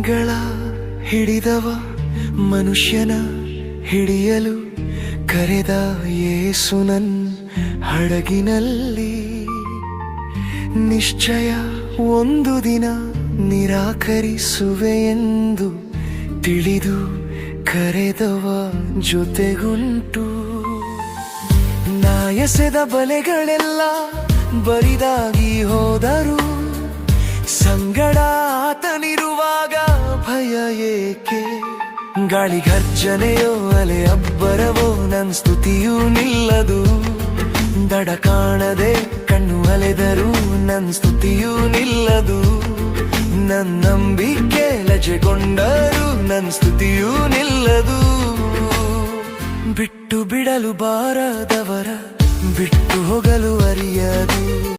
ಕೈಗಳ ಹಿಡಿದವ ಮನುಷ್ಯನ ಹಿಡಿಯಲು ಕರೆದ ಯೇಸುನನ್ ಹಡಗಿನಲ್ಲಿ ನಿಶ್ಚಯ ಒಂದು ದಿನ ನಿರಾಕರಿಸುವೆ ಎಂದು ತಿಳಿದು ಕರೆದವ ಜೊತೆಗುಂಟು. ನಾಯಸೆದ ಬಲೆಗಳೆಲ್ಲ ಬರಿದಾಗಿ ಹೋದರು, ಸಂಗಡ ಆತನಿರುವಾಗ ಭಯ ಏಕೆ? ಗಾಳಿ ಗರ್ಜನೆಯೋ ಅಲೆ ಅಬ್ಬರವೋ ನನ್ ಸ್ತುತಿಯೂ ನಿಲ್ಲದು, ದಡ ಕಾಣದೆ ಕಣ್ಣು ಅಲೆದರೂ ನನ್ ಸ್ತುತಿಯೂ ನಿಲ್ಲದು. ನನ್ ನಂಬಿಕೆ ಲಜೆಗೊಂಡರೂ ನನ್ ಸ್ತುತಿಯೂ ನಿಲ್ಲದು. ಬಿಟ್ಟು ಬಿಡಲು ಬಾರದವರ ಬಿಟ್ಟು ಹೋಗಲು ಅರಿಯದು.